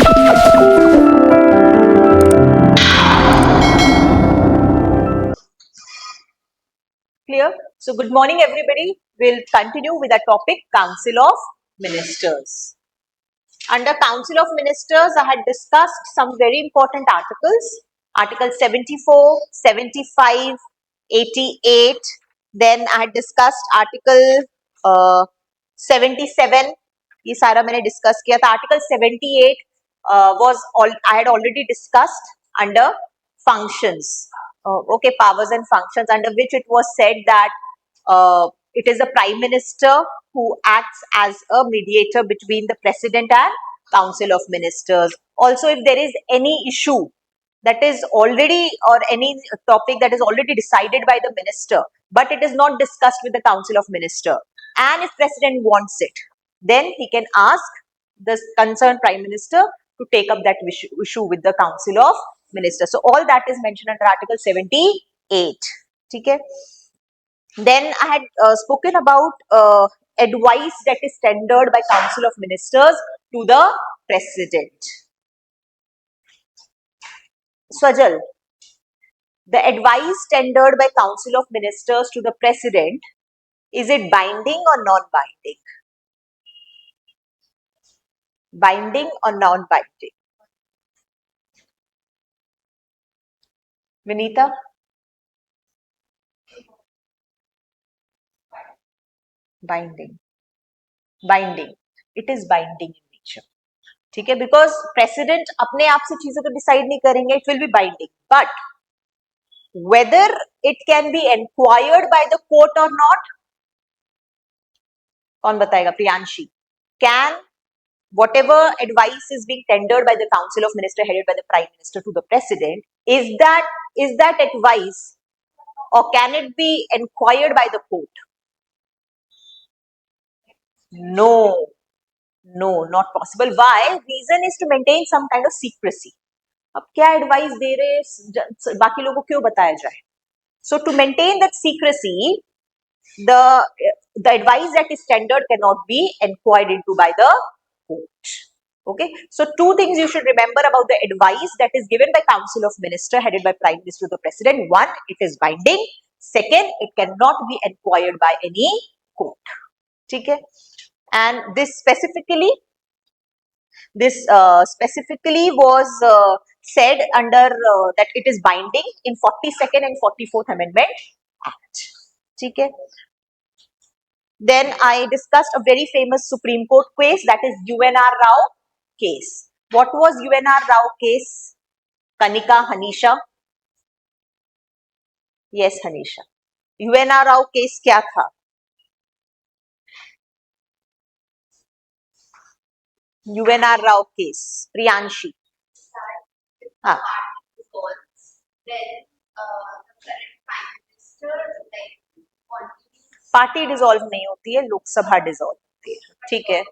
Clear? So good morning everybody. We'll continue with the topic Council of Ministers. Under Council of Ministers, I had discussed some very important articles. Article 74, 75, 88. Then I had discussed Article 77. ये सारा मैंने discuss किया था. Article 78 I had already discussed under functions. Okay, powers and functions, under which it was said that it is the Prime Minister who acts as a mediator between the President and Council of Ministers. Also, if there is any issue that is already, or any topic that is already decided by the minister, but it is not discussed with the Council of Minister, and if President wants it, then he can ask the concerned Prime Minister to take up that issue with the Council of Ministers. So all that is mentioned under Article 78. Okay. Then I had spoken about advice that is tendered by Council of Ministers to the President. Swajal, the advice tendered by Council of Ministers to the President, is it binding or non-binding? Binding or non-binding? Vinita? Binding. Binding. It is binding in nature. ठीक है, because president अपने आप से चीजों को decide नहीं करेंगे, it will be binding. But whether it can be inquired by the court or not, कौन बताएगा? Priyanshi. Can whatever advice is being tendered by the Council of Ministers headed by the Prime Minister to the President, is that advice, or can it be inquired by the court? No, not possible. Why? Reason is to maintain some kind of secrecy. अब क्या advice दे रहे, बाकी लोगों को क्यों बताया जाए? So to maintain that secrecy, the advice that is tendered cannot be inquired into by the court. Okay, so two things you should remember about the advice that is given by Council of Ministers headed by Prime Minister to the President. One, it is binding. Second, it cannot be inquired by any court. Okay, and this specifically was said under that it is binding in 42nd and 44th Amendment Act. Okay. Then I discussed a very famous Supreme Court case, that is UNR Rao case. What was UNR Rao case? Kanika, Hanisha? Yes, Hanisha. UNR Rao case क्या था? UNR Rao case. Priyanshi. हाँ. Party dissolve नहीं होती है, Lok Sabha dissolve होती है. ठीक है.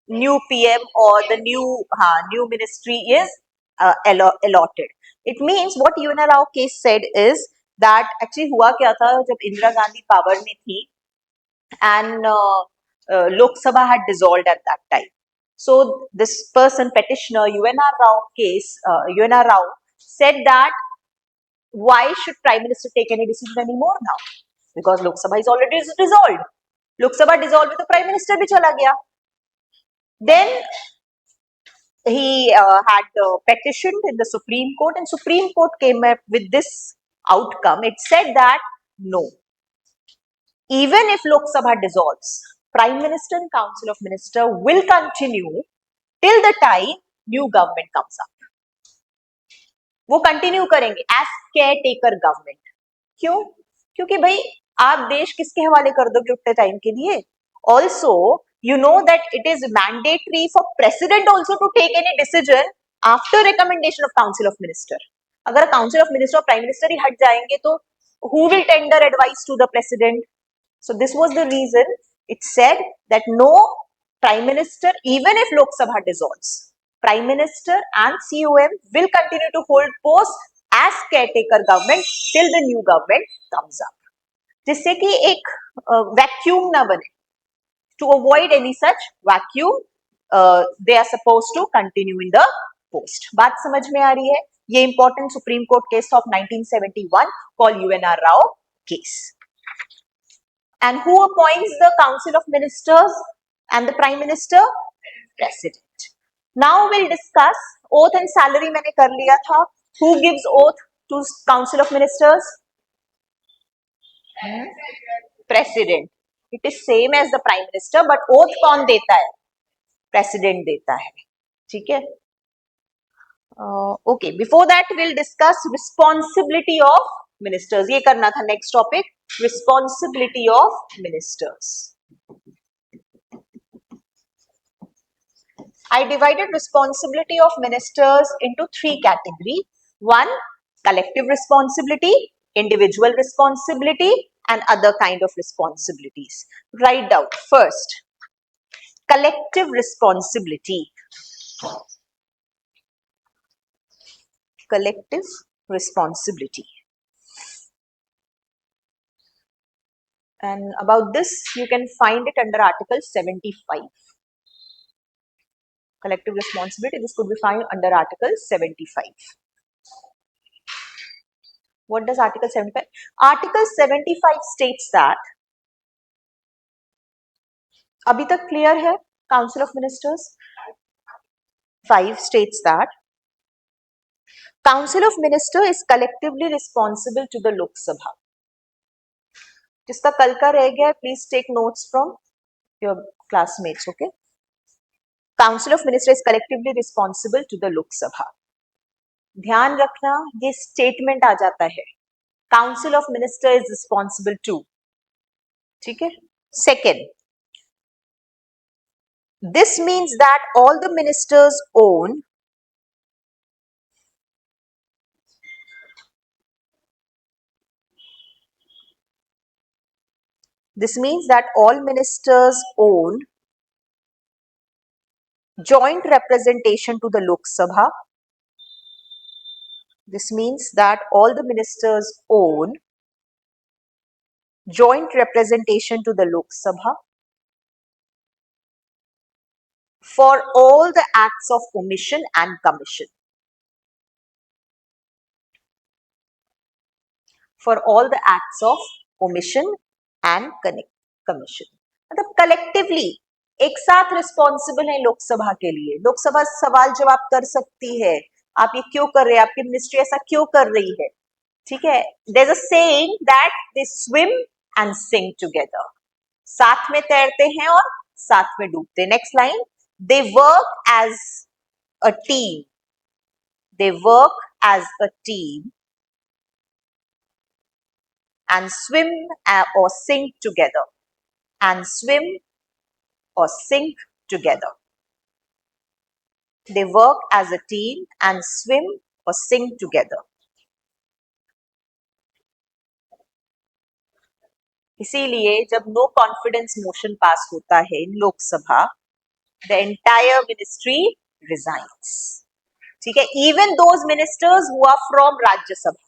New PM or the new ministry is allotted. It means what UNR Rao case said is that actually हुआ क्या था, जब इंदिरा गांधी पावर में थी and Lok Sabha had dissolved at that time. So this person, petitioner, UNR Rao case, UNR Rao said that why should Prime Minister take any decision anymore now? Because Lok Sabha is already dissolved. Lok Sabha dissolved with the Prime Minister bhi chala gaya. Then he had petitioned in the Supreme Court, and Supreme Court came up with this outcome. It said that no, even if Lok Sabha dissolves, Prime Minister and Council of Ministers will continue till the time new government comes up. वो continue करेंगे as care taker government. क्यों? क्योंकि भाई आप देश किसके हवाले कर दोगे उतने टाइम के लिए? Also you know that it is mandatory for president also to take any decision after recommendation of Council of Minister. अगर Council of Minister और Prime Minister ही हट जाएंगे तो who will tender advice to the president? So this was the reason it said that no, Prime Minister, even if Lok Sabha dissolves, Prime Minister and COM will continue to hold posts as caretaker government till the new government comes up. जिससे कि एक vacuum ना बने. To avoid any such vacuum, they are supposed to continue in the post. बात समझ में आ रही है? ये important Supreme Court case of 1971 called UNR Rao case. And who appoints the Council of Ministers and the Prime Minister? President. Now we'll discuss oath and salary. मैंने कर लिया था. Who gives oath to Council of Ministers? President. It is same as the Prime Minister, but oath कौन देता है? President देता है. ठीक है? Okay. Before that, we'll discuss responsibility of ministers. ये करना था next topic. Responsibility of ministers. I divided responsibility of ministers into three categories. One, collective responsibility, individual responsibility, and other kind of responsibilities. Write down first, collective responsibility. Collective responsibility. And about this, you can find it under Article 75. Collective responsibility, this could be found under Article 75. What does Article 75? Article 75 states that, अभी तक clear है? Council of Ministers 5 states that Council of Minister is collectively responsible to the Lok Sabha. जिसका कल का रह गया, please take notes from your classmates, okay? Council of Minister is collectively responsible to the Lok Sabha. ध्यान रखना, ये statement आ जाता है. Council of Minister is responsible to. ठीक है? Second, this means that all the ministers own joint representation to the Lok Sabha. This means that all the ministers own joint representation to the Lok Sabha for all the acts of omission and commission. For all the acts of omission and commission. मतलब collectively एक साथ responsible है लोकसभा के लिए. लोकसभा सवाल जवाब कर सकती है, आप ये क्यों कर रहे हैं, आपकी मिनिस्ट्री ऐसा क्यों कर रही है. ठीक है? There's a saying that they swim and sing together. साथ में तैरते हैं और साथ में डूबते. Next line, they work as a team. They work as a team and swim or sink together. And swim or sink together. They work as a team and swim or sink together. इसीलिए जब no confidence motion pass होता है इन Lok Sabha, the entire ministry resigns. ठीक है? Even those ministers who are from Rajya Sabha,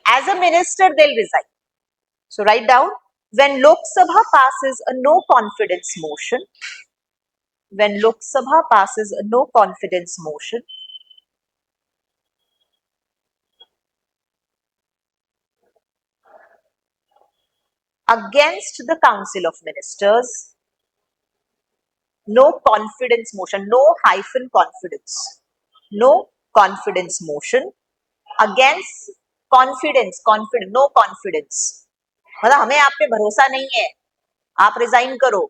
as a minister they'll resign. So write down, when Lok Sabha passes a no confidence motion, when Lok Sabha passes a no confidence motion, against the Council of Ministers, no confidence motion, no hyphen confidence, no confidence motion against confidence, no confidence. मतलब हमें आप पे भरोसा नहीं है, आप resign करो,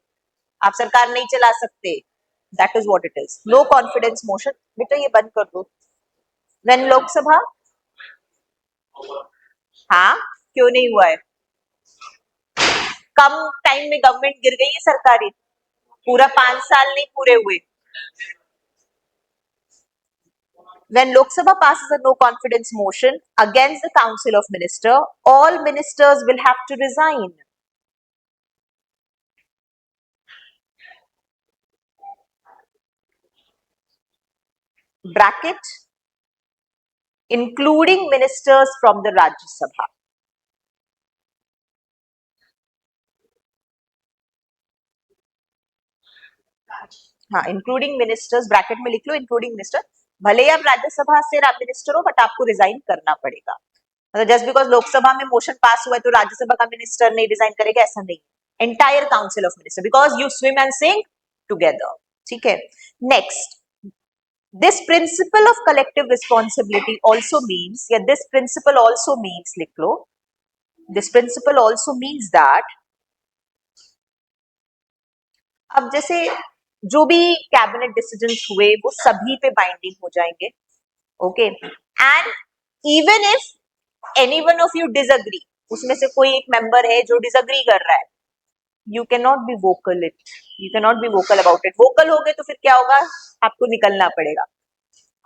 आप सरकार नहीं चला सकते. That is what it is. No confidence motion. बेटा ये बंद कर दो. When लोकसभा, हाँ क्यों नहीं हुआ है? कम टाइम में गवर्नमेंट गिर गई है सरकारी, पूरा 5 साल नहीं पूरे हुए. When Lok Sabha passes a no confidence motion against the Council of Ministers, all ministers will have to resign. Bracket, including ministers from the Rajya Sabha. हाँ, इंक्लूडिंग मिनिस्टर्स, ब्रैकेट में लिख लो इंक्लूडिंग मिनिस्टर। भले ही आप राज्यसभा से minister हो, but आपको resign करना पड़ेगा। मतलब जस्ट बिकॉज लोकसभा में मोशन पास हुआ है तो राज्यसभा का मिनिस्टर नहीं रिजाइन करेगा, ऐसा नहीं। Entire council of minister, because you swim and sink together. ठीक है, next, this principle of collective responsibility also means, या this principle also means लिख लो, this principle also means that अब जैसे जो भी कैबिनेट डिसीजंस हुए वो सभी पे बाइंडिंग हो जाएंगे, okay, and even if any one of you disagree, उसमें से कोई एक मेंबर है जो डिसएग्री कर रहा है, you can not be vocal it, you can not be vocal about it. Vocal हो गए तो फिर क्या होगा, आपको निकलना पड़ेगा,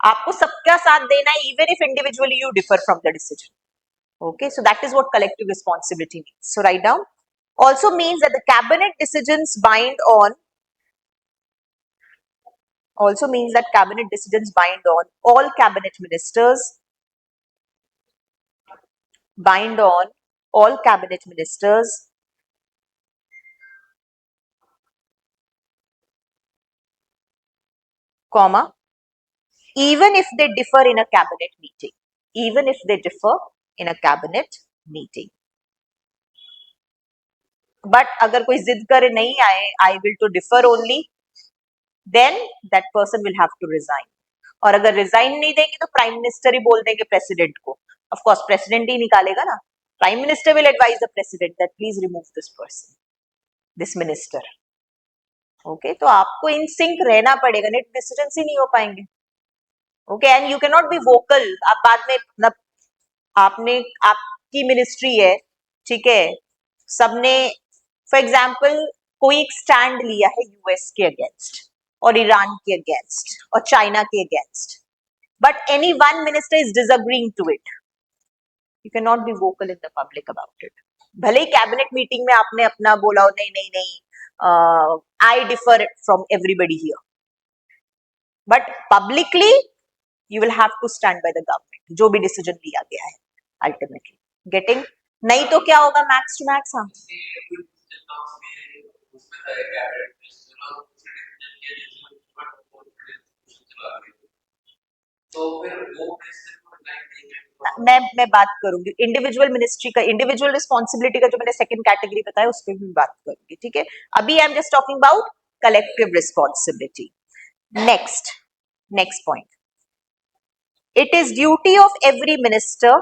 आपको सबका साथ देना है, even if individually you differ from the decision. Okay, so that is what collective responsibility means. So write down. Also means that the cabinet decisions bind on. Also means that cabinet decisions bind on all cabinet ministers. Bind on all cabinet ministers. Comma. Even if they differ in a cabinet meeting. Even if they differ in a cabinet meeting. But अगर कोई जिद करे नहीं आए, I will to differ only, then that person will have to resign. और अगर resign नहीं देंगे तो प्राइम मिनिस्टर ही बोल देंगे प्रेसिडेंट को, ऑफ कोर्स प्रेसिडेंट ही निकालेगा ना, prime minister will advise the president that please remove this person, this minister. Okay, तो आपको इन सिंक रहना पड़ेगा, नेट डिसीजन ही नहीं हो पाएंगे। Okay, and you can not be vocal. आप बाद में मतलब आपने, आपकी मिनिस्ट्री है, ठीक है, सबने फॉर एग्जाम्पल कोई एक स्टैंड लिया है यूएस के अगेंस्ट और ईरान के अगेंस्ट और चाइना के against, but any one minister is disagreeing to it, you cannot be vocal in the public about it. भले ही कैबिनेट मीटिंग में आपने अपना बोला हो, नहीं नहीं नहीं, I differ from everybody here, but publicly you will have to stand by the government, जो भी डिसीजन लिया गया है अल्टीमेटली। गेटिंग? नहीं तो क्या होगा, मैक्स टू मैक्स। हाँ, मैं बात करूंगी इंडिविजुअल मिनिस्ट्री का, इंडिविजुअल रिस्पॉन्सिबिलिटी का जो मैंने सेकंड कैटेगरी बताया उस पर भी बात करूंगी, ठीक है। अभी I am just talking about collective responsibility. Next, next point, it is duty of every minister,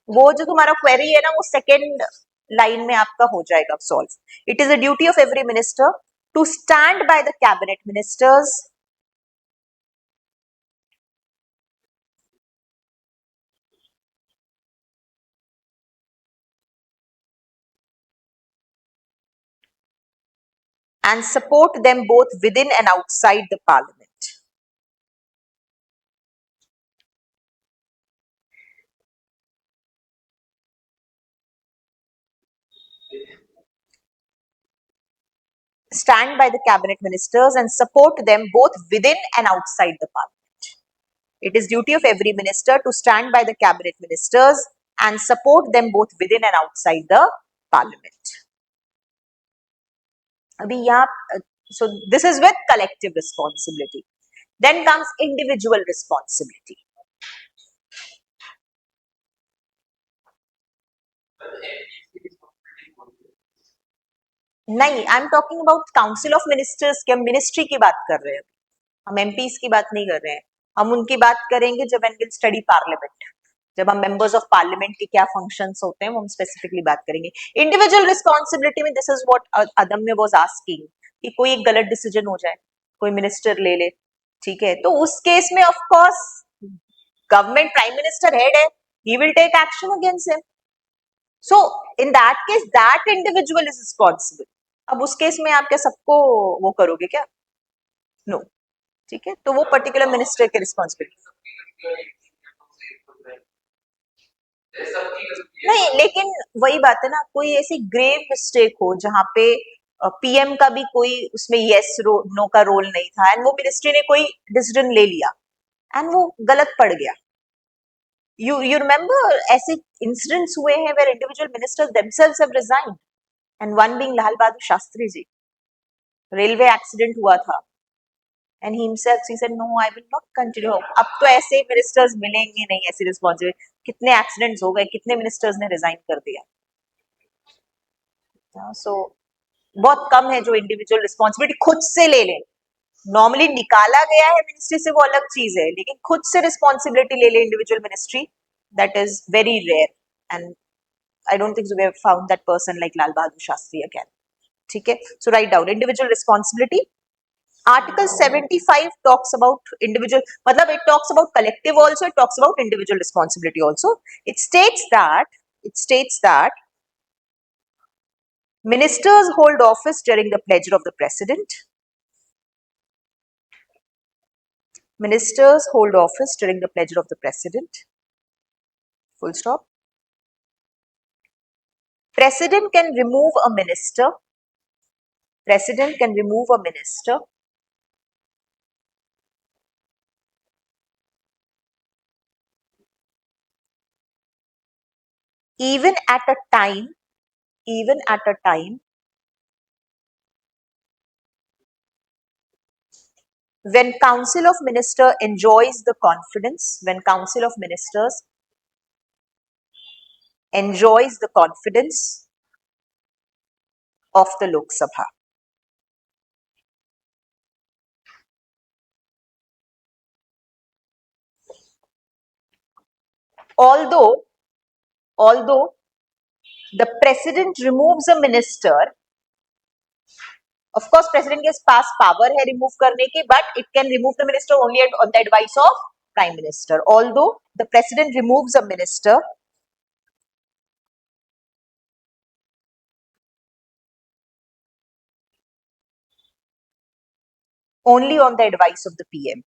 वो जो तुम्हारा क्वेरी है ना वो सेकेंड लाइन में आपका हो जाएगा solve. It is a duty of every minister to stand by the cabinet ministers and support them both within and outside the parliament. Stand by the cabinet ministers and support them both within and outside the parliament. It is duty of every minister to stand by the cabinet ministers and support them both within and outside the parliament. Abhi yahan, so this is with collective responsibility. Then comes individual responsibility. नहीं, I am talking about council of ministers की, हम ministry की बात कर रहे हैं, हम MPs की बात नहीं कर रहे हैं। हम उनकी बात करेंगे जब एंड विल स्टडी पार्लियामेंट, जब हम मेंबर्स ऑफ पार्लियामेंट के क्या फंक्शंस होते हैं वो हम स्पेसिफिकली बात करेंगे। इंडिविजुअल रिस्पॉन्सिबिलिटी में दिस इज व्हाट अदम्य वाज आस्किंग, कि कोई एक गलत डिसीजन हो जाए, कोई मिनिस्टर ले ले, ठीक है, तो उस केस में of course government, prime minister head है, he will take action against him. So in that case that individual is responsible. अब उस केस में आप क्या सबको वो करोगे क्या? नो, ठीक है, तो वो पर्टिकुलर मिनिस्टर की रिस्पॉन्सिबिलिटी नहीं, लेकिन वही बात है ना, कोई ऐसी ग्रेव मिस्टेक हो जहां पे पीएम का भी कोई उसमें यस नो का रोल नहीं था एंड वो मिनिस्ट्री ने कोई डिसीजन ले लिया एंड वो गलत पड़ गया। यू रिमेंबर ऐसे इंसिडेंट्स हुए हैं where individual ministers themselves have resigned, and one being Lal Bahadur Shastri ji. Railway accident हुआ था and he himself he said no I will not continue. अब तो ऐसे मिनिस्टर्स मिलेंगे नहीं ऐसी रिस्पॉन्सिबिलिटी. कितने एक्सीडेंट्स हो गए, कितने मिनिस्टर्स ने रिजाइन कर दिया. सो बहुत कम है जो इंडिविजुअल रिस्पॉन्सिबिलिटी खुद से ले लें. नॉर्मली निकाला गया है मिनिस्ट्री से वो अलग चीज है, लेकिन खुद से रिस्पॉन्सिबिलिटी ले ले individual ministry, that is very rare. And I don't think so we have found that person like Lal Bahadur Shastri again. ठीक है, so write down individual responsibility. Article 75 talks about individual, मतलब it talks about collective also, it talks about individual responsibility also. It states that ministers hold office during the pledge of the president. Ministers hold office during the pledge of the president. Full stop. President can remove a minister. President can remove a minister even at a time when council of minister enjoys the confidence, when council of ministers enjoys the confidence of the Lok Sabha. Although the president removes a minister, of course president के पास power है remove करने की, but it can remove the minister only on the advice of prime minister. Although the president removes a minister, only on the advice of the PM.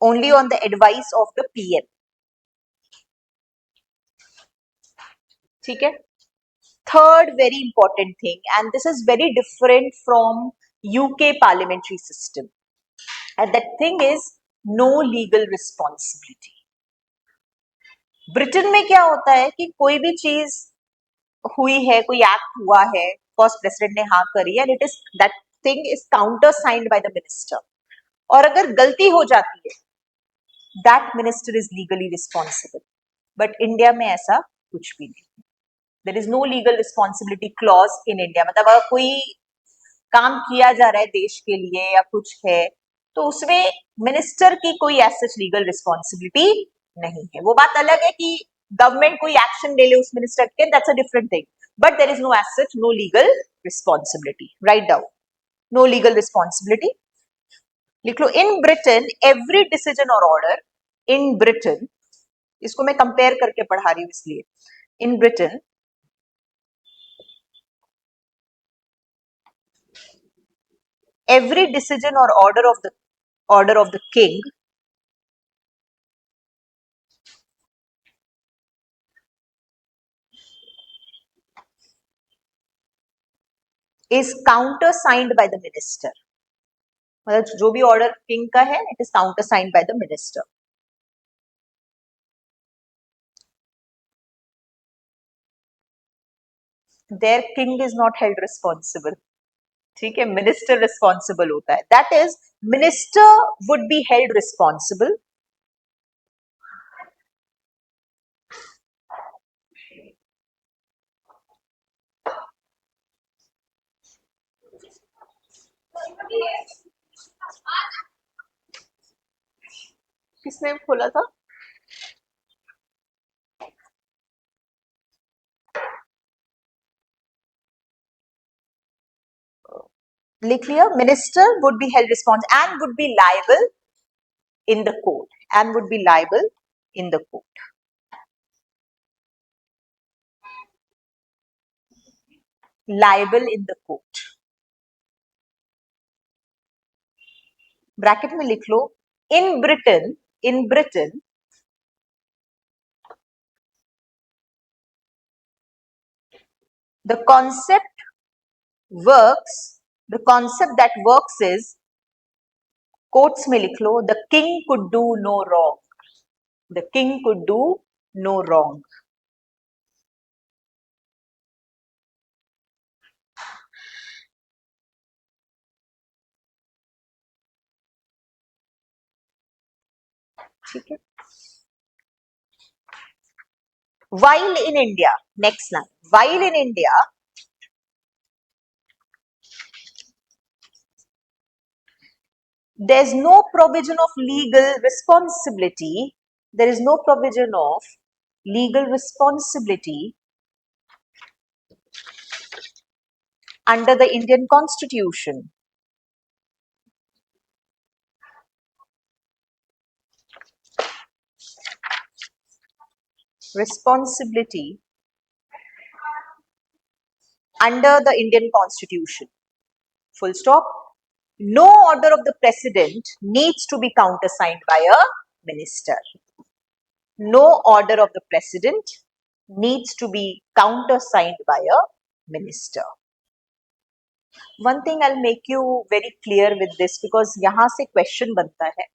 Only on the advice of the PM. ठीक है. Third very important thing, and this is very different from UK parliamentary system, and that thing is no legal responsibility. Britain में क्या होता है कि कोई भी चीज हुई है, कोई एक्ट हुआ है, फर्स्ट प्रेसिडेंट ने हाँ करी है, and it is that thing is counter signed by the minister, और अगर गलती हो जाती है that minister is legally responsible. But India में ऐसा कुछ भी नहीं. There is no legal responsibility clause in India. मतलब अगर कोई काम किया जा रहा है देश के लिए या कुछ है, तो उसमें मिनिस्टर की कोई ऐसा लीगल रिस्पॉन्सिबिलिटी नहीं है. वो बात अलग है कि गवर्नमेंट कोई एक्शन ले ले उस मिनिस्टर के, that's a different thing, but there is no as such no legal responsibility. Right down, no legal responsibility. लिख लो, in Britain every decision or order, in Britain, इसको मैं कंपेयर करके पढ़ा रही हूं इसलिए, in Britain every decision or order of the king is countersigned by the minister. मतलब जो भी ऑर्डर किंग का है, it is countersigned by the minister. There king is not held responsible. ठीक है, मिनिस्टर रिस्पॉन्सिबल होता है. That is, minister would be held responsible किसने खोला था? लिख लिया, minister would be held responsible and would be liable in the court, and would be liable in the court. Liable in the court. Bracket में लिख लो, in Britain the concept that works is quotes में लिख लो, the king could do no wrong, the king could do no wrong. ठीक है, while in India, next line, while in India, there is no provision of legal responsibility, there is no provision of legal responsibility under the Indian Constitution. Responsibility under the Indian Constitution. Full stop. No order of the president needs to be countersigned by a minister. No order of the president needs to be countersigned by a minister. One thing I'll make you very clear with this, because यहाँ से question बनता है.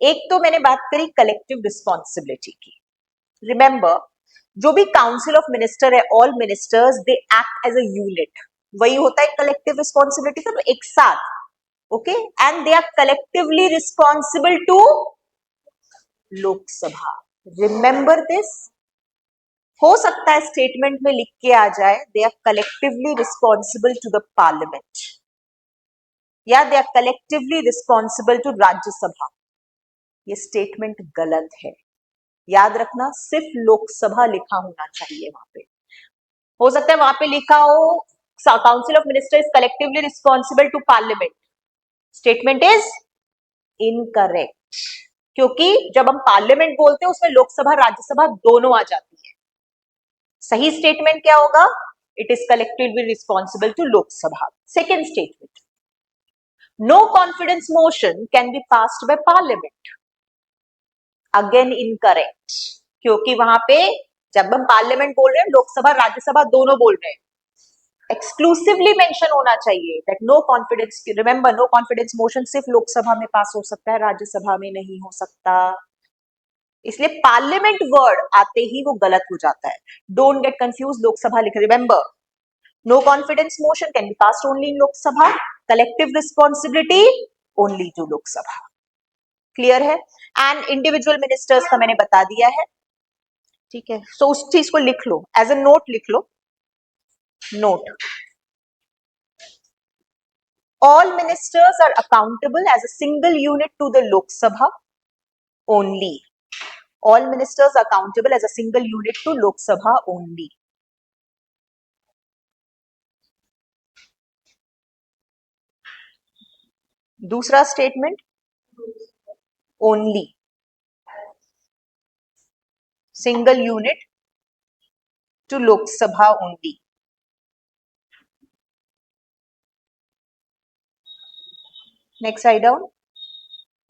एक तो मैंने बात करी collective responsibility की. Remember, जो भी काउंसिल ऑफ मिनिस्टर है, all ministers they act as a unit, वही होता है कलेक्टिव रिस्पॉन्सिबिलिटी का, तो एक साथ, okay, and they are collectively responsible to Lok Sabha. Remember this. हो सकता है स्टेटमेंट में लिख के आ जाए they are collectively responsible to the parliament, या they are collectively responsible to Rajya Sabha. ये स्टेटमेंट गलत है. याद रखना, सिर्फ लोकसभा लिखा होना चाहिए वहां पे. हो सकता है वहां पे लिखा हो council of minister is collectively responsible to parliament. Statement is incorrect, क्योंकि जब हम पार्लियामेंट बोलते हैं उसमें लोकसभा राज्यसभा दोनों आ जाती है. सही स्टेटमेंट क्या होगा? It is collectively responsible to Lok Sabha. Second statement, no confidence motion can be passed by parliament. Again incorrect, क्योंकि वहां पे जब हम पार्लियामेंट बोल रहे हैं लोकसभा राज्यसभा दोनों बोल रहे हैं. एक्सक्लूसिवली मेंशन होना चाहिए that no confidence. Remember, no confidence motion सिर्फ लोकसभा में पास हो सकता है, राज्यसभा में नहीं हो सकता. इसलिए पार्लियामेंट वर्ड आते ही वो गलत हो जाता है. Don't get confuse. लोकसभा लिख. Remember, no confidence motion can be passed only in Lok Sabha, collective responsibility only to Lok Sabha. Clear है? एंड इंडिविजुअल मिनिस्टर्स का मैंने बता दिया है. ठीक है, सो उस चीज को लिख लो, एज अ नोट लिख लो. Note, all ministers are accountable as a single unit to the Lok Sabha only. All ministers are accountable as a single unit to Lok Sabha only. दूसरा statement, only, single unit to Lok Sabha only. Next slide down.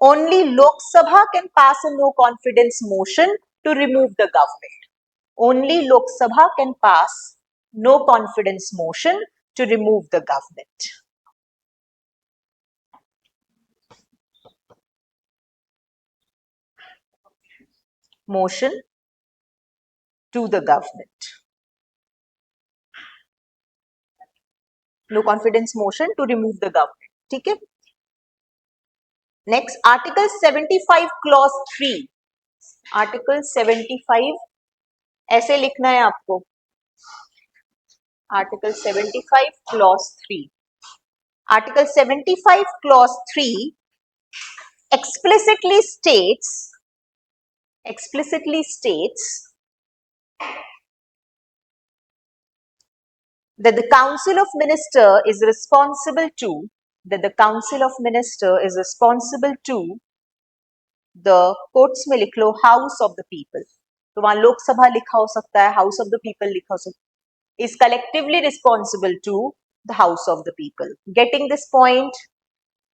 Only Lok Sabha can pass a no confidence motion to remove the government. Only Lok Sabha can pass no confidence motion to remove the government. Motion to the government. No confidence motion to remove the government. ठीक है. Next, Article 75 Clause 3. Article 75 ऐसे लिखना है आपको. Article 75 Clause 3. Article 75 Clause 3 explicitly states that the Council of Minister is responsible to the courts में लिख लो house of the people. तो वहां लोकसभा लिखा हो सकता है, हाउस ऑफ द पीपल लिखा हो सकता है. Is collectively responsible to the house of the people. Getting this point?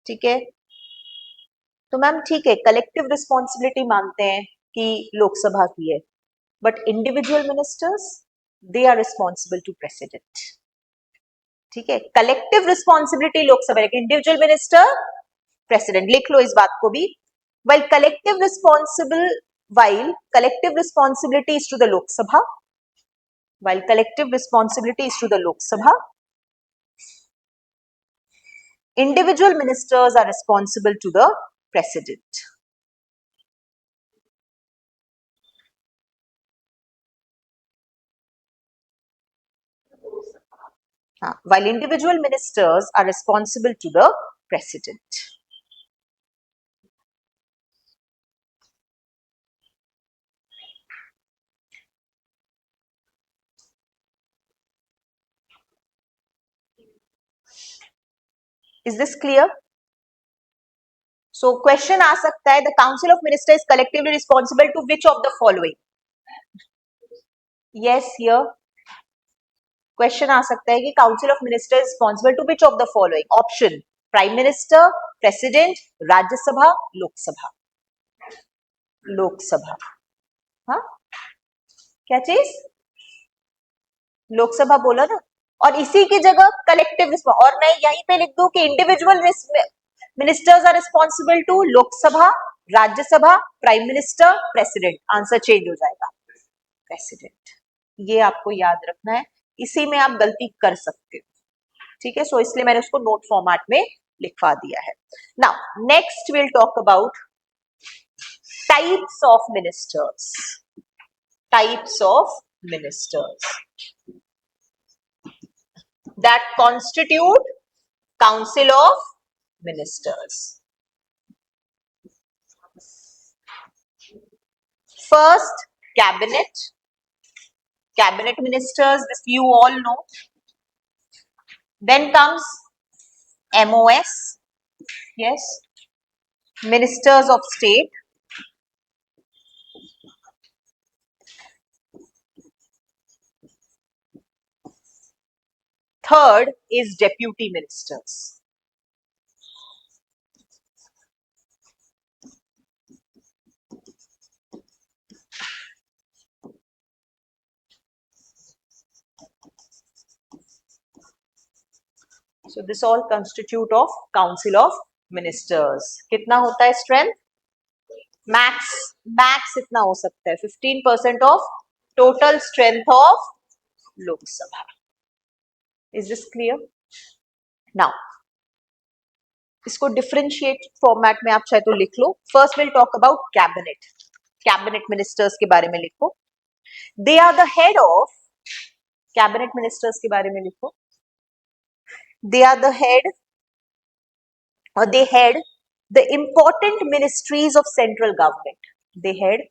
ठीक है. तो मैम ठीक है, कलेक्टिव रिस्पॉन्सिबिलिटी मानते हैं कि लोकसभा की है, but individual ministers they are responsible to president. ठीक है, collective responsibility Lok Sabha, individual minister president. लिख लो इस बात को भी. While collective responsibility is to the Lok Sabha, while collective responsibility is to the Lok Sabha, individual ministers are responsible to the president. While individual ministers are responsible to the president. Is this clear? So question आ सकता है, the Council of Ministers is collectively responsible to which of the following? Yes, here. Question आ सकता है कि Council of Ministers is responsible to which of the following? Option: Prime Minister, President, Rajya Sabha, Lok Sabha. Lok Sabha. हाँ, क्या चीज? लोक सभा बोला ना. और इसी की जगह कलेक्टिव, और मैं यहीं पे लिख दूं कि individual ministers are responsible to Lok Sabha, Rajya Sabha, prime minister, president. Answer change हो जाएगा, प्रेसिडेंट. ये आपको याद रखना है, इसी में आप गलती कर सकते हो. ठीक है, सो इसलिए मैंने उसको नोट फॉर्मेट में लिखवा दिया है. Now next will talk about types of ministers. Types of ministers that constitute Council of Ministers. First, cabinet. Cabinet ministers, this you all know. Then comes MOS. Yes. Ministers of State. Third is deputy ministers. So this all constitute of Council of Ministers. कितना होता है strength? Max इतना हो सकता है 15% of total strength of Lok Sabha. Is this clear? Now, इसको differentiate format में आप चाहे तो लिख लो. First will talk about cabinet. Cabinet ministers के बारे में लिखो. They are the head of. Cabinet ministers के बारे में लिखो. दे आर द हेड और they head the important ministries of central government. They head.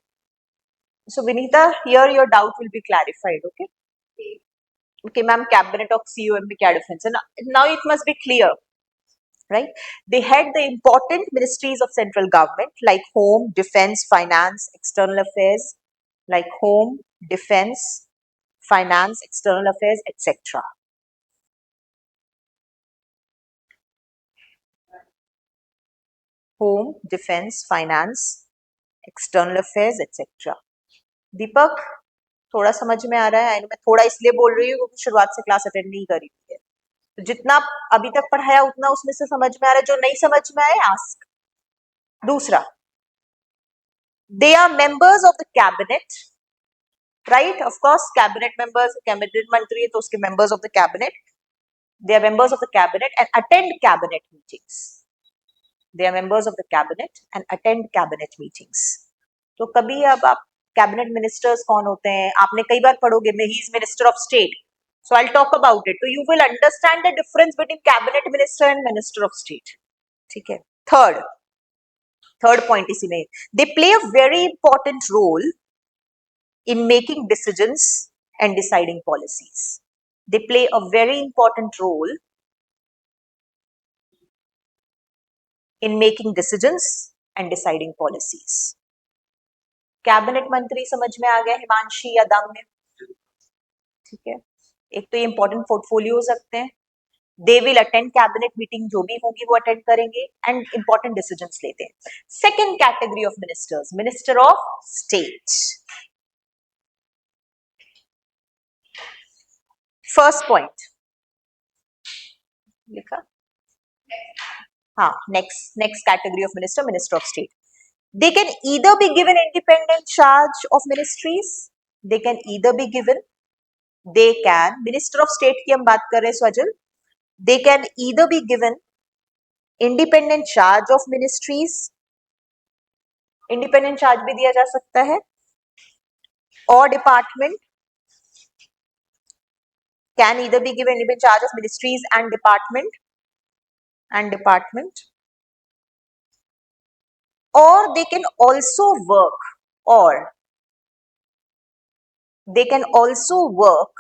So Vinita, here your doubt will be clarified. Okay okay ma'am, cabinet और COM में क्या difference है? Now it must be clear. Right? They head the important ministries of central government like Home, Defense, Finance, External Affairs, like Home, Defense, Finance, External Affairs, etc. Home, Defense, Finance, External Affairs, etc. दीपक, थोड़ा समझ में आ रहा है? मैं थोड़ा इसलिए बोल रही हूँ क्योंकि शुरुआत से क्लास अटेंड नहीं करी है. तो जितना अभी तक पढ़ाया उतना उसमें से समझ में आ रहा है. जो नहीं समझ में आए आस्क. दूसरा, they are members of the cabinet, right? Of course, cabinet members, cabinet mantri hai to uske members of the cabinet. They are members of the cabinet and attend cabinet meetings. They are members of the cabinet and attend cabinet meetings. तो कभी अब आप cabinet ministers कौन होते हैं आपने कई बार पढ़ोगे में, he is minister of state. So I'll talk about it. So you will understand the difference between cabinet minister and minister of state. ठीक है. Third point इसी में, they play a very important role in making decisions and deciding policies. They play a very important role in making decisions and deciding policies. Cabinet मंत्री समझ में आ गया हिमांशी या दम में? ठीक है. एक तो ये इंपॉर्टेंट पोर्टफोलियोज रखते हैं. They will attend cabinet meeting, जो भी होगी वो अटेंड करेंगे एंड इंपॉर्टेंट डिसीजंस लेते हैं. Second category of ministers, minister of state. First point लिखा. Next category of minister of state. They can either be given independent charge of ministries, they can either be given, minister of state की हम बात कर रहे हैं Swajal, they can either be given independent charge of ministries, independent charge भी दिया जा सकता है, or department, can either be given independent charge of ministries and department, or they can also work, or they can also work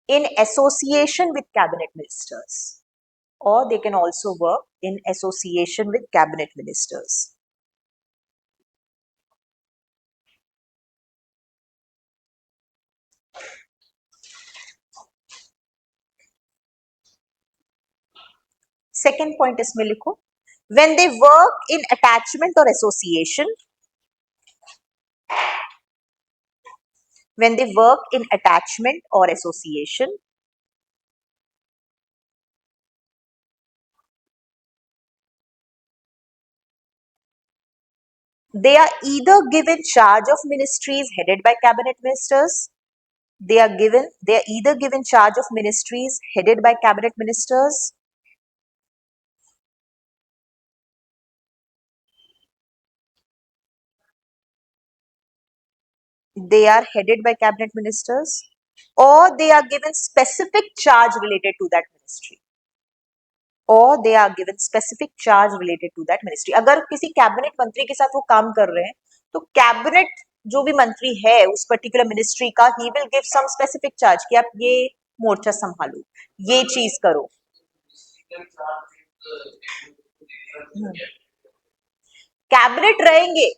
in association with cabinet ministers, or they can also work in association with cabinet ministers. Second point इसमें लिखो, when they work in attachment or association, when they work in attachment or association, they are either given charge of ministries headed by cabinet ministers, they are either given charge of ministries headed by cabinet ministers, they are headed by cabinet ministers, or they are given specific charge related to that ministry, or they are given specific charge related to that ministry. अगर किसी cabinet मंत्री के साथ वो काम कर रहे हैं तो कैबिनेट जो भी मंत्री है उस पर्टिकुलर मिनिस्ट्री का, he will give some specific charge कि आप ये मोर्चा संभालो, ये चीज करो. कैबिनेट रहेंगे,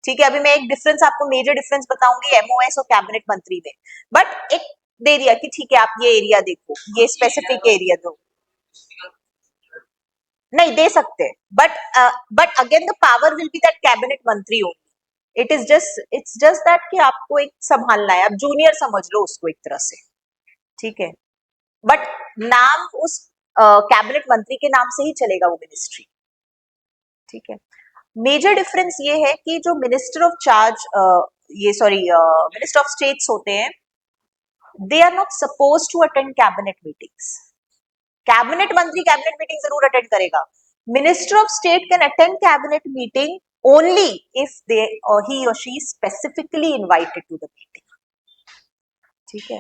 ठीक है. अभी मैं एक डिफरेंस आपको, मेजर डिफरेंस बताऊंगी एमओएस और कैबिनेट मंत्री में, बट एक दे दिया कि ठीक है आप ये एरिया देखो, ये स्पेसिफिक एरिया दो. नहीं दे सकते, but again the power will be that cabinet मंत्री ओनली. इट्स जस्ट दैट कि आपको एक संभालना है, आप जूनियर समझ लो उसको एक तरह से, ठीक है. बट नाम उस कैबिनेट मंत्री के नाम से ही चलेगा वो मिनिस्ट्री, ठीक है. मेजर डिफरेंस ये है कि जो minister of charge, minister of states होते हैं, they are not suppose to attend cabinet meetings. Cabinet मंत्री कैबिनेट मीटिंग जरूर अटेंड करेगा. Minister of state can attend cabinet meeting only if they he or she specifically invited to the meeting, ठीक है.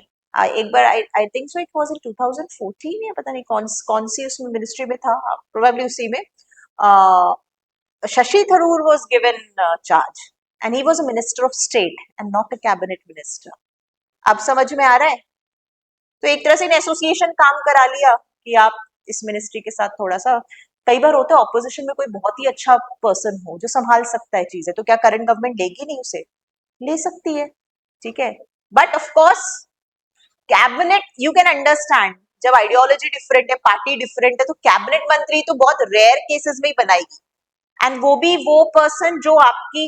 एक बार I think so it was in 2014 या पता नहीं कौन सी उसमें मिनिस्ट्री में था, प्रोबेबली उसी में, Shashi Tharoor was given charge and he was a minister of state and not a cabinet minister. अब समझ में आ रहा है? तो एक तरह से एसोसिएशन काम करा लिया कि आप इस मिनिस्ट्री के साथ थोड़ा सा, कई बार होता है ऑपोजिशन में कोई बहुत ही अच्छा पर्सन हो जो संभाल सकता है चीजें, तो क्या करंट गवर्नमेंट लेगी नहीं उसे? ले सकती है, ठीक है. But of course cabinet, you can understand, जब आइडियोलॉजी डिफरेंट है, पार्टी डिफरेंट है, तो कैबिनेट मंत्री तो बहुत रेयर केसेस में ही बनाएगी, एंड वो भी वो पर्सन जो आपकी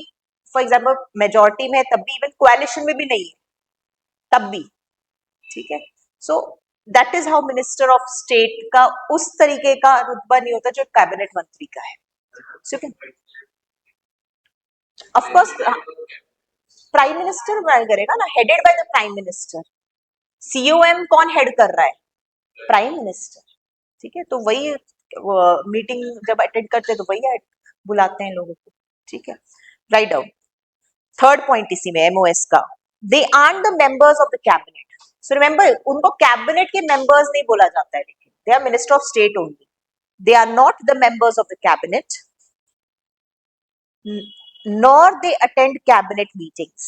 फॉर एग्जाम्पल मेजोरिटी में है तब भी, इवन कोalition में भी नहीं है तब भी, ठीक है. So that is how minister of state का उस तरीके का रुतबा नहीं होता जो कैबिनेट मंत्री का है. सो ऑफ कोर्स प्राइम मिनिस्टर करेगा ना, headed by the prime minister. COM कौन हेड कर रहा है? प्राइम मिनिस्टर, ठीक है. तो वही मीटिंग जब अटेंड करते हैं तो वही बुलाते हैं लोगों को, ठीक है. Right down. थर्ड पॉइंट इसी में एमओएस का, they are the members of the cabinet. So remember, उनको कैबिनेट के मेंबर्स नहीं बोला जाता है, लेकिन they are minister of state only. They are not the members of the cabinet, nor they attend cabinet meetings,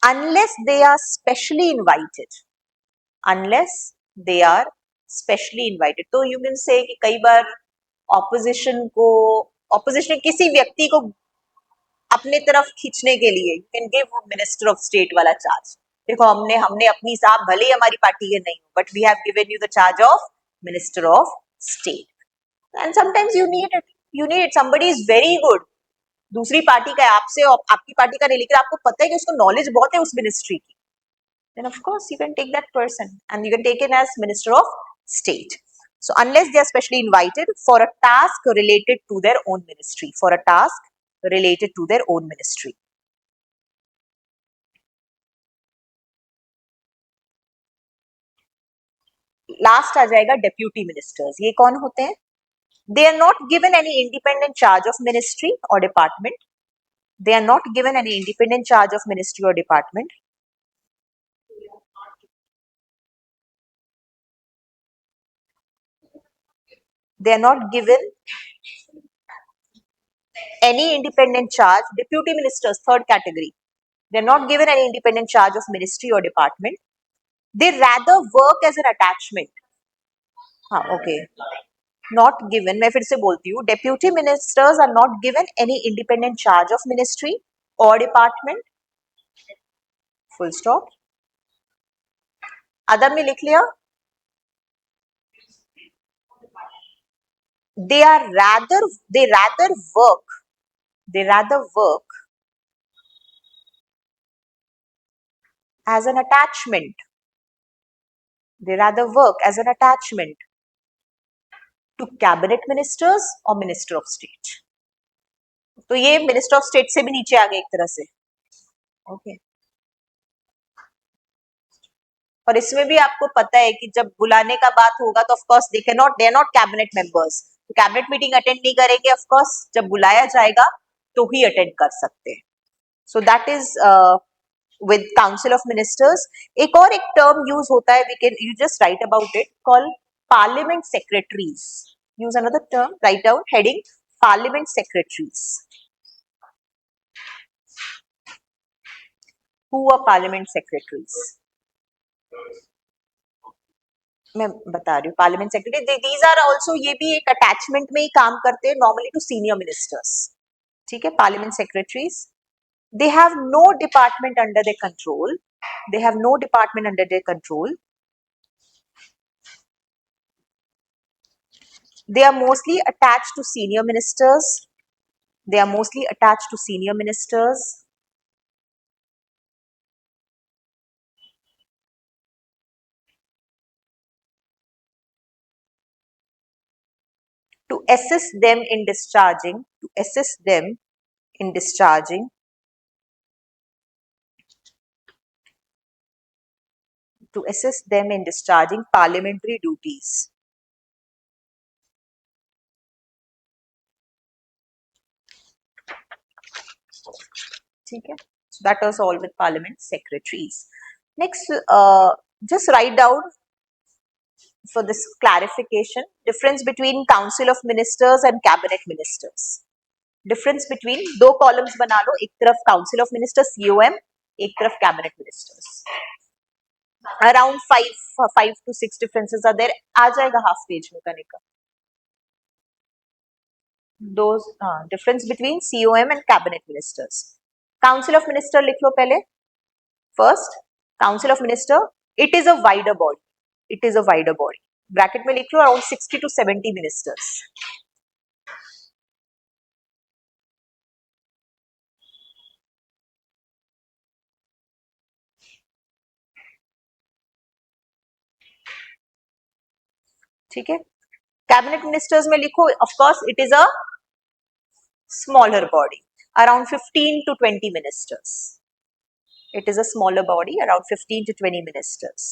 unless they are specially invited, तो you can say कि कई बार ऑपोजिशन किसी व्यक्ति को अपने तरफ खींचने के लिए you can give minister of state वाला चार्ज. देखो हमने अपनी साहब, भले ही हमारी पार्टी के नहीं, but we have given you the charge of minister of state. And sometimes you need it, somebody is very good, दूसरी पार्टी का है, आपसे और आपकी पार्टी का नहीं, लेकिन आपको पता है कि उसको नॉलेज बहुत है उस मिनिस्ट्री की, then of course you can take that person and you can take it as Minister of State. So unless they are specially invited for a task related to their own ministry, for a task related to their own ministry. Last आ जाएगा deputy ministers. ये कौन होते हैं? They are not given any independent charge of ministry or department. They are not given any independent charge of ministry or department. They are not given any independent charge. Deputy ministers, third category. They are not given any independent charge of ministry or department. They rather work as an attachment. हाँ, okay. Not given. मैं फिर से बोलती हूँ. Deputy ministers are not given any independent charge of ministry or department. Full stop. Other में लिख लिया. They rather work as an attachment. They rather work as an attachment to cabinet ministers or minister of state. तो ये minister of state से भी नीचे आ गए एक तरह से. ओके. और इसमें भी आपको पता है कि जब बुलाने का बात होगा तो of course they are not cabinet members. तो कैबिनेट मीटिंग अटेंड नहीं करेंगे. ऑफ कोर्स जब बुलाया जाएगा तो ही अटेंड कर सकते हैं. So that is with council of ministers. एक और एक term use होता है, you just write about it, called parliament secretaries. Use another term, write down heading parliament secretaries. Who are parliament secretaries? मैं बता रही हूँ. parliament secretary, these are also, ये भी एक attachment में ही काम करते हैं normally to senior ministers. ठीक है. parliament secretaries, they have no department under their control. They have no department under their control. They are mostly attached to senior ministers. They are mostly attached to senior ministers. To assist them in discharging, to assist them in discharging to assist them in discharging parliamentary duties. ठीक है. So that was all with parliament secretaries. Next, just write down for this clarification difference between council of ministers and cabinet ministers. Difference between, दो columns बना लो. एक तरफ council of ministers COM, एक तरफ cabinet ministers. Around five to six differences are there. आ जाएगा half page में करने का. Those difference between COM and cabinet ministers. Council of minister लिख लो पहले. First, council of minister, it is a wider body. It is a wider body. Bracket में लिख लो around 60 to 70 ministers. ठीक है. कैबिनेट मिनिस्टर्स में लिखो, of course it is a smaller body, around 15 to 20 ministers. It is a smaller body, around 15 to 20 ministers.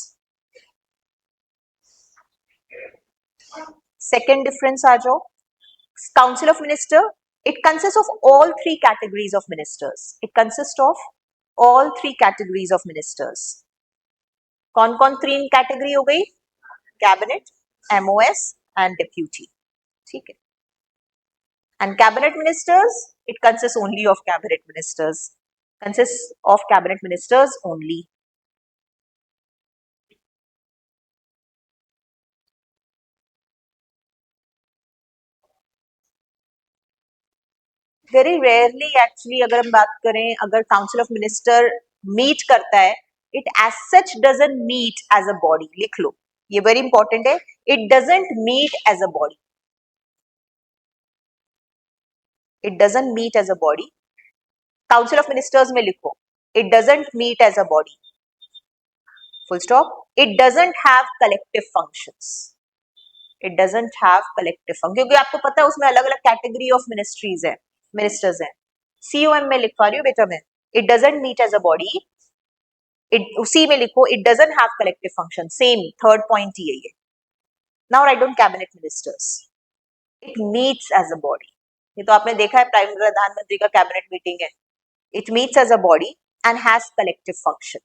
Second difference आ जाओ. Council of Minister, it consists of all three categories of ministers. It consists of all three categories of ministers. कौन कौन तीन category हो गई? Cabinet, MOS and deputy. ठीक है. And cabinet ministers, it consists only of cabinet ministers. Consists of cabinet ministers only. Very rarely actually अगर हम बात करें, अगर council of minister meet करता है, it as such doesn't meet as a body. लिख लो, ये very important है. It doesn't meet as a body. It doesn't meet as a body. Council of Ministers में लिखो, it doesn't meet as a body. Full stop. It doesn't have collective functions. It doesn't have collective function, क्योंकि आपको पता है उसमें अलग अलग category of ministries है, मिनिस्टर्स हैं. COM में लिखवा रही हूँ बेटा मैं. It doesn't meet as a body. उसी में लिखो it doesn't have collective function. Same third point ही है ये. Now write down cabinet ministers. It meets as a body. ये तो आपने देखा है प्रधानमंत्री का कैबिनेट मीटिंग है. It meets as a body and has collective function.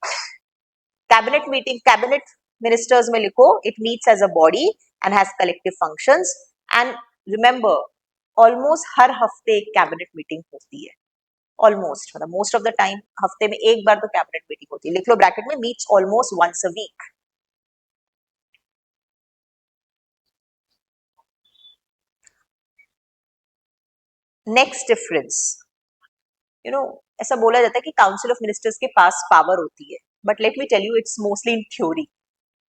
Cabinet meeting, cabinet ministers में लिखो it meets as a body and has collective functions. And remember, almost हर हफ्ते एक कैबिनेट मीटिंग होती है. ऑलमोस्ट मतलब मोस्ट ऑफ द टाइम हफ्ते में एक बार तो कैबिनेट मीटिंग होती है. लिख लो ब्रैकेट में meets almost once a week. Next difference, you know ऐसा बोला जाता है कि काउंसिल ऑफ मिनिस्टर्स के पास पावर होती है, but let me tell you it's mostly in theory.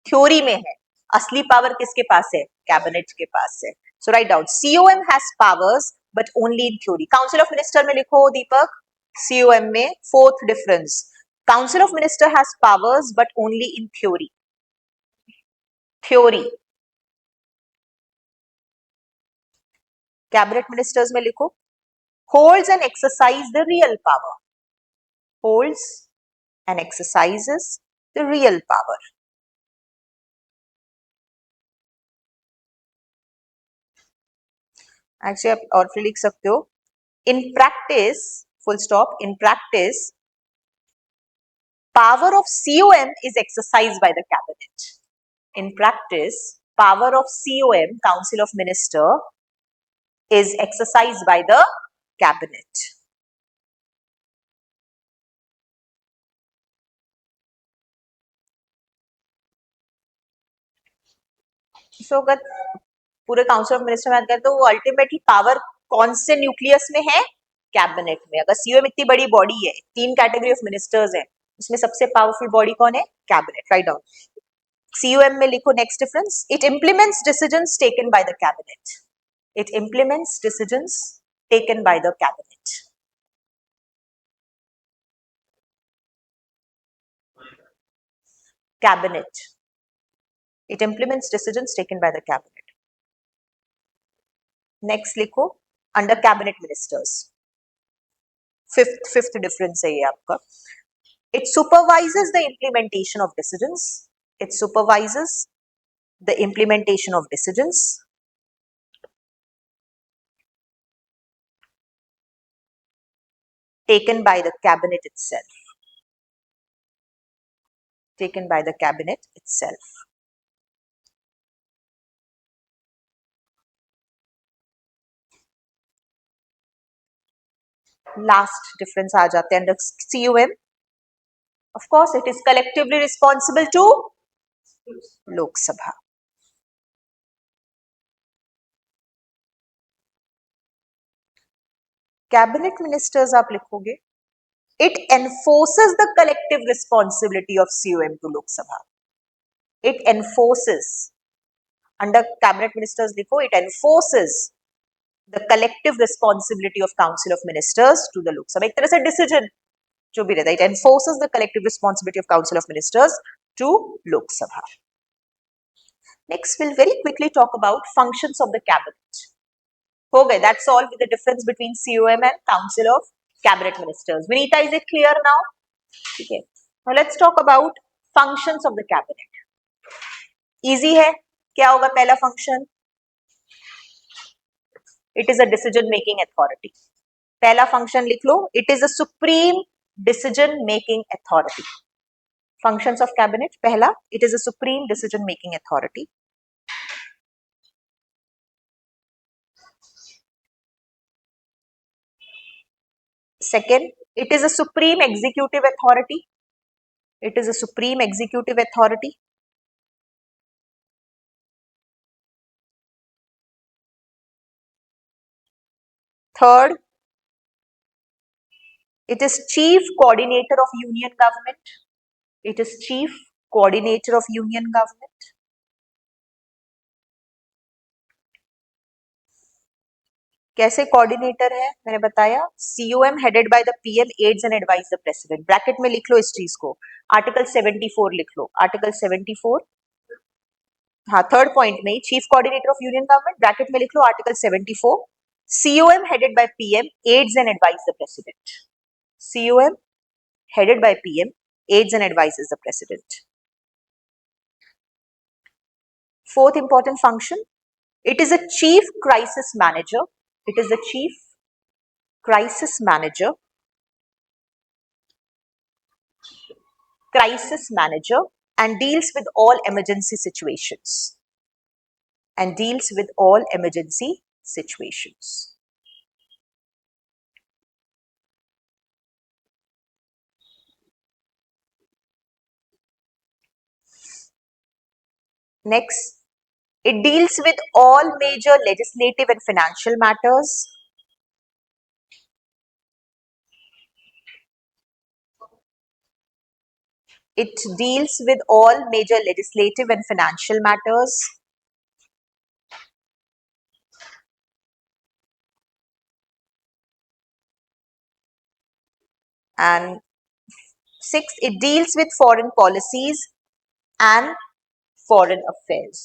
Theory में है, असली पावर किसके पास है? कैबिनेट के पास है. So write down COM has powers but only in theory. Council of minister में लिखो दीपक, COM में. Fourth difference, council of minister has powers but only in theory. Theory. Cabinet ministers में लिखो holds and exercise the real power. Holds and exercises the real power. Actually आप और फिर लिख सकते हो in practice, full stop, in practice power of COM is exercised by the cabinet. In practice power of COM, council of minister, is exercised by the cabinet. So अगर पूरे council of minister में अगर तो वो ultimately power कौन से nucleus में है? कैबिनेट में. अगर COM इतनी बड़ी बॉडी है, 3 कैटेगरी ऑफ मिनिस्टर्स हैं, उसमें सबसे पावरफुल बॉडी कौन है? कैबिनेट. Right down. COM में लिखो next difference, it implements decisions taken by the cabinet. It implements decisions taken by the cabinet. Cabinet. It implements decisions taken by the cabinet. Next लिखो under cabinet ministers. Fifth difference है ये आपका. It supervises the implementation of decisions. It supervises the implementation of decisions taken by the cabinet itself. Taken by the cabinet itself. Last difference आ जाते हैं under COM. Of course, it is collectively responsible to Lok Sabha. Cabinet ministers आप लिखोगे, it enforces the collective responsibility of COM to Lok Sabha. It enforces. Under cabinet ministers लिखो, it enforces the collective responsibility of council of ministers to the Lok Sabha. एक तरह से decision जो भी रहता है, it enforces the collective responsibility of council of ministers to Lok Sabha. Next, we'll very quickly talk about functions of the cabinet. हो गए, that's all with the difference between COM and council of cabinet ministers. Vinita, is it clear now? Okay. Now let's talk about functions of the cabinet. Easy है. क्या होगा पहला function? It is a decision making authority. पहला function लिख लो. It is a supreme decision making authority. Functions of cabinet. पहला, it is a supreme decision making authority. Second, it is a supreme executive authority. It is a supreme executive authority. Third, it is chief coordinator of union government. It is chief coordinator of union government. कैसे coordinator है मैंने बताया, COM headed by the PM aids and advise the president. Bracket में लिख लो इस चीज को, article 74 लिख लो, आर्टिकल 74। हाँ, थर्ड पॉइंट में chief coordinator of union government, bracket में लिख लो article 74। COM headed by PM aids and advises the president. COM headed by PM aids and advises the president. Fourth important function, it is a chief crisis manager. It is the chief crisis manager, and deals with all emergency situations. And deals with all emergency situations. Next, it deals with all major legislative and financial matters. It deals with all major legislative and financial matters. And sixth, it deals with foreign policies and foreign affairs.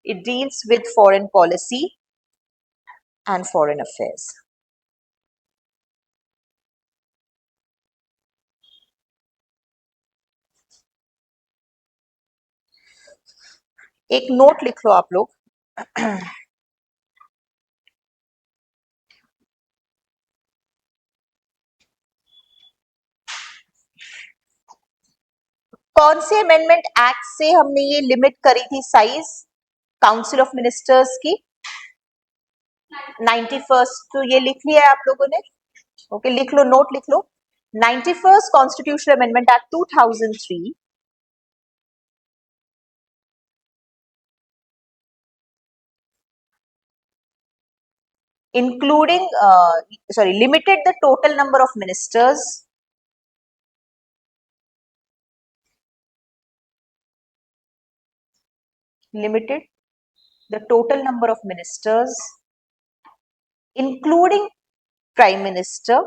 It deals with foreign policy and foreign affairs. एक note लिख लो आप लोग, कौन से amendment act से हमने ये limit करी थी साइज काउंसिल ऑफ मिनिस्टर्स की? 91st, तो ये लिख लिया है आप लोगों ने? ओके, लिख लो, नोट लिख लो। 91st constitutional amendment act 2003 including limited the total number of ministers, limited the total number of ministers, including prime minister,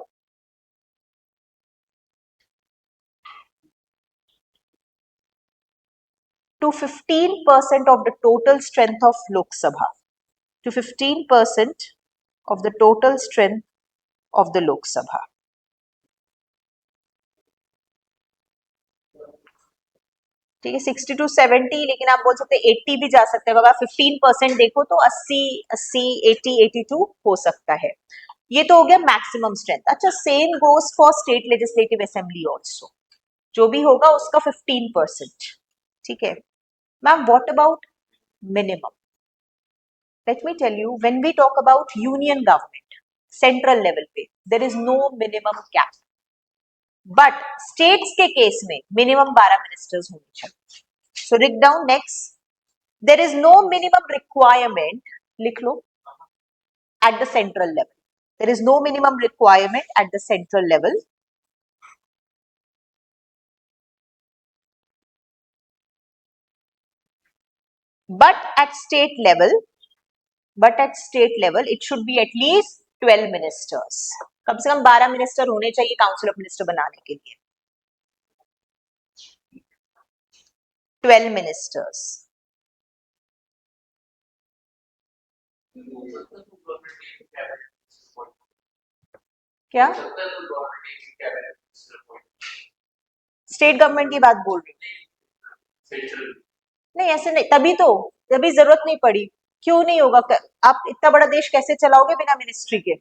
to 15% of the total strength of Lok Sabha, to 15% of the total strength of the Lok Sabha. ठीक है, 60 to 70, लेकिन आप बोल सकते हैं 80 भी जा सकते हैं। अगर 15% देखो तो 80, 80, 82 हो सकता है। ये तो हो गया मैक्सिमम स्ट्रेंथ। अच्छा, same goes for state legislative assembly also, जो भी होगा उसका 15%। ठीक है ma'am, what about minimum? Let me tell you, when we talk about union government central level पे, there is no minimum cap, but states के case में minimum 12 ministers होने चाहिए। So write down next, there is no minimum requirement, लिख लो, at the central level. There is no minimum requirement at the central level. But at state level, it should be at least 12 ministers. कम से कम 12 minister होने चाहिए council of minister बनाने के लिए। 12 ministers. क्या state government की बात बोल रही हूँ? नहीं, ऐसे नहीं, तभी जरूरत नहीं पड़ी। क्यों नहीं होगा? आप इतना बड़ा देश कैसे चलाओगे बिना मिनिस्ट्री के?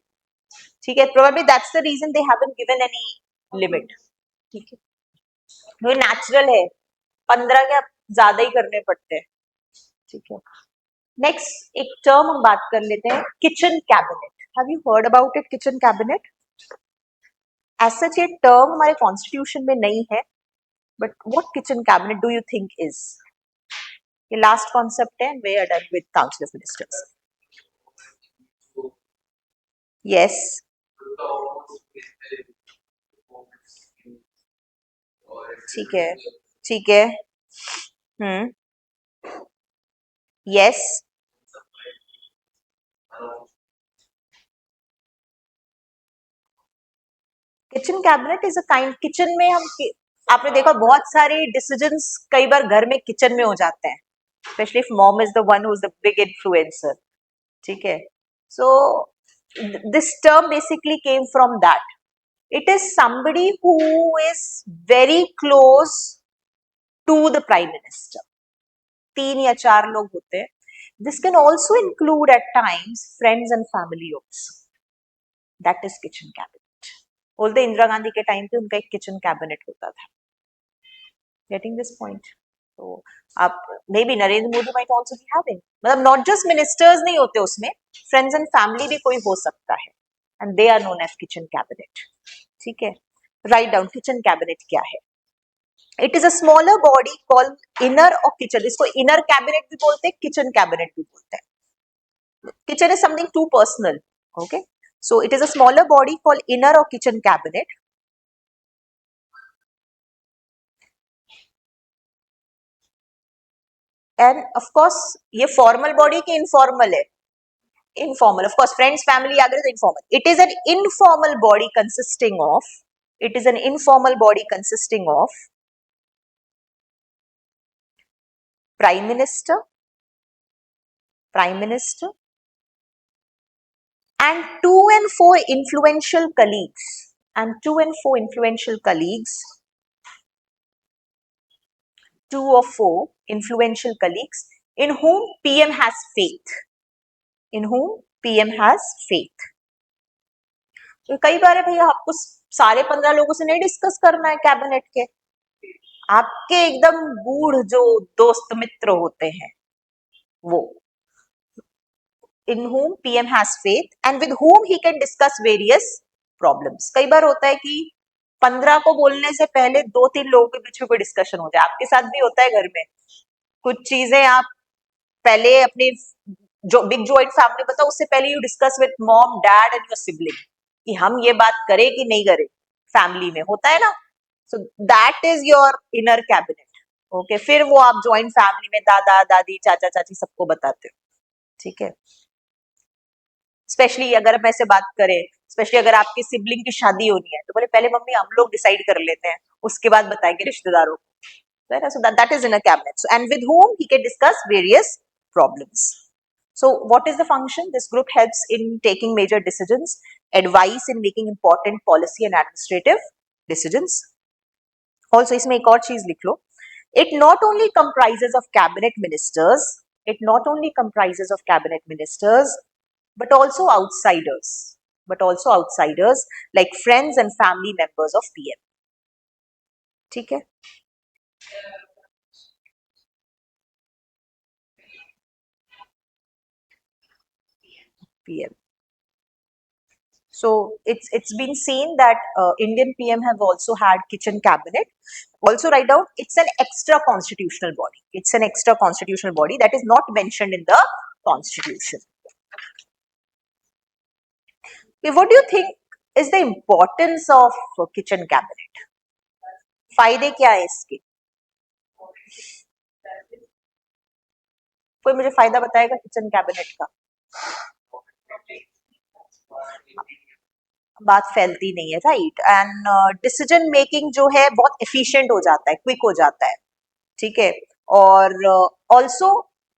ठीक है, probably that's the reason they haven't given any limit. ठीक है, वो नेचुरल है, 15 क्या ज्यादा ही करने पड़ते हैं। ठीक है, नेक्स्ट एक टर्म हम बात कर लेते हैं, kitchen cabinet. Have you heard about it, kitchen cabinet? As such ये टर्म हमारे कॉन्स्टिट्यूशन में नहीं है, but what kitchen cabinet do you think is? ये लास्ट कॉन्सेप्ट है, वे are done with council of ministers. Yes, ठीक है, ठीक है, yes, kitchen cabinet is a kind, kitchen में हम आपने देखा बहुत सारे डिसीजंस कई बार घर में किचन में हो जाते हैं, specially if mom is the one who is the big influencer, ठीक है. So this term basically came from that. It is somebody who is very close to the prime minister. 3 या 4 लोग होते हैं. This can also include at times friends and family also. That is kitchen cabinet. बोलते इंदिरा गांधी के time पे उनका एक kitchen cabinet होता था. Getting this point? तो आप may be Narendra Modi might also be having, मतलब नॉट जस्ट मिनिस्टर्स नहीं होते उसमें, फ्रेंड्स एंड फैमिली भी कोई हो सकता है, and they are known as kitchen cabinet. ठीक है. राइट डाउन किचन कैबिनेट क्या है. It is a smaller body called inner or kitchen. इसको इनर कैबिनेट भी बोलते हैं, किचन कैबिनेट भी बोलते हैं. Kitchen is something too personal. Okay. So it is a smaller body called inner or kitchen cabinet. And of course, ये formal body के informal है. Informal. Of course, friends, family आ गए तो informal. It is an informal body consisting of. It is an informal body consisting of Prime Minister, Prime Minister, and 2 and 4 influential colleagues. And 2 and 4 influential colleagues. 2 or 4 influential colleagues in whom PM has faith. In whom PM has faith. तो कई बार है भैया आपको सारे 15 लोगों से नहीं discuss करना है कैबिनेट के, आपके एकदम गूढ़ जो दोस्त मित्र होते हैं वो. In whom PM has faith and with whom he can discuss various problems. कई बार होता है कि 15 को बोलने से पहले 2-3 लोगों के बीच में कोई डिस्कशन हो जाए. आपके साथ भी होता है घर में, कुछ चीजें आप पहले अपनी जो बिग जॉइंट फैमिली बताओ उससे पहले you discuss with mom dad and your sibling कि हम ये बात करें कि नहीं करें. फैमिली में होता है ना. So that is your inner cabinet. Okay. फिर वो आप जॉइंट फैमिली में दादा दादी चाचा चाची सबको बताते हो. ठीक है. स्पेशली अगर हम ऐसे बात करें, स्पेशली अगर आपकी सिबलिंग की शादी होनी है तो बोले पहले मम्मी हम लोग डिसाइड कर लेते हैं, उसके बाद बताएंगे रिश्तेदारों को. So that is in a cabinet. So, and with whom he can discuss various problems. So what is the function? This group helps in taking major decisions, advice in making important policy and administrative decisions. Also इसमें एक और चीज लिख लो. It not only comprises of cabinet ministers, it not only comprises of cabinet ministers, but also outsiders. But also outsiders like friends and family members of PM. ठीक है. PM. So it's been seen that Indian PM have also had kitchen cabinet. Also write down it's an extra constitutional body. It's an extra constitutional body that is not mentioned in the constitution. Okay, what do you think is the importance of kitchen cabinet? फायदे क्या है इसके? कोई मुझे फायदा बताएगा kitchen cabinet का? बात फैलती नहीं है. राइट. एंड डिसीजन मेकिंग जो है बहुत एफिशिएंट हो जाता है, क्विक हो जाता है. ठीक है. और ऑल्सो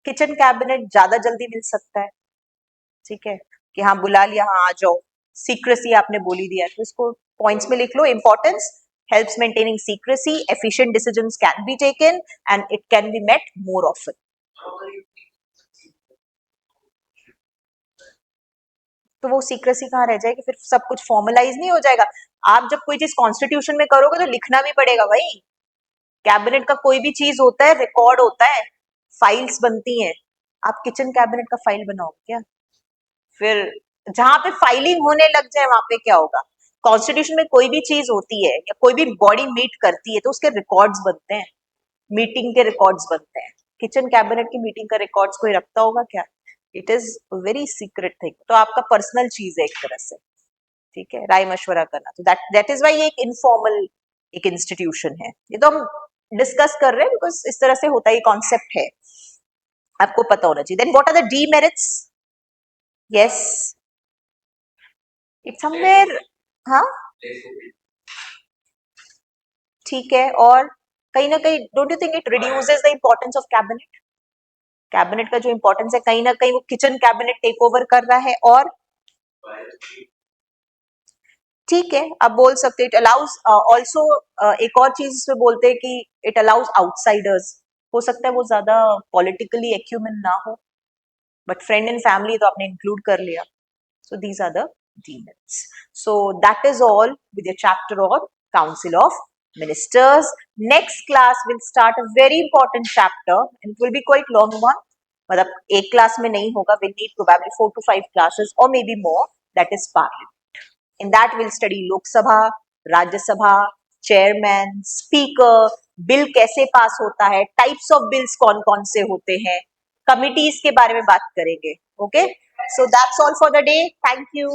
किचन कैबिनेट ज्यादा जल्दी मिल सकता है. ठीक है. कि हाँ बुला लिया, हाँ आ जाओ. सीक्रेसी आपने बोली दिया तो इसको पॉइंट्स में लिख लो. Importance helps maintaining secrecy, efficient decisions can be taken and it can be met more often. तो वो सीक्रेसी कहाँ रह जाएगी, फिर सब कुछ फॉर्मलाइज नहीं हो जाएगा. आप जब कोई चीज कॉन्स्टिट्यूशन में करोगे तो लिखना भी पड़ेगा भाई. कैबिनेट का कोई भी चीज होता है, रिकॉर्ड होता है, फाइल्स बनती हैं. आप किचन कैबिनेट का फाइल बनाओगे क्या? फिर जहां पे फाइलिंग होने लग जाए वहां पे क्या होगा? कॉन्स्टिट्यूशन में कोई भी चीज होती है या कोई भी बॉडी मीट करती है तो उसके रिकॉर्ड्स बनते हैं, मीटिंग के रिकॉर्ड्स बनते हैं. किचन कैबिनेट की मीटिंग का रिकॉर्ड्स कोई रखता होगा क्या? It is very secret thing. तो आपका पर्सनल चीज है एक तरह से. ठीक है. राय मशवरा करना. तो दैट इज वाई ये एक इनफॉर्मल एक इंस्टीट्यूशन है. ये तो हम डिस्कस कर रहे हैं बिकॉज इस तरह से होता है, ये कॉन्सेप्ट है, आपको पता होना चाहिए. Then what are the demerits? Yes, it's somewhere. हाँ, ठीक है, और कहीं ना कहीं don't you think it reduces the importance of cabinet? Cabinet का जो इम्पोर्टेंस है कहीं ना कहीं वो किचन कैबिनेट टेक ओवर कर रहा है। और ठीक है, आप बोल सकते इट अलाउज ऑल्सो, एक और चीज इसमें बोलते हैं कि इट अलाउज आउटसाइडर्स। हो सकता है वो ज्यादा पॉलिटिकली एक्यूमेन ना हो, बट फ्रेंड एंड फैमिली तो आपने इंक्लूड कर लिया। So these are the demons. So that is all with your chapter on Council of Ministers. Next class will start a very important chapter and it will be quite long one. मतलब एक class में नहीं होगा, we'll need probably 4 to 5 classes or maybe more. That is Parliament. In that we'll study Lok Sabha, Rajya Sabha, Chairman, Speaker, bill कैसे पास होता है, types of bills कौन कौन से होते हैं, कमिटीज के बारे में बात करेंगे। Okay, so that's all for the day. Thank you.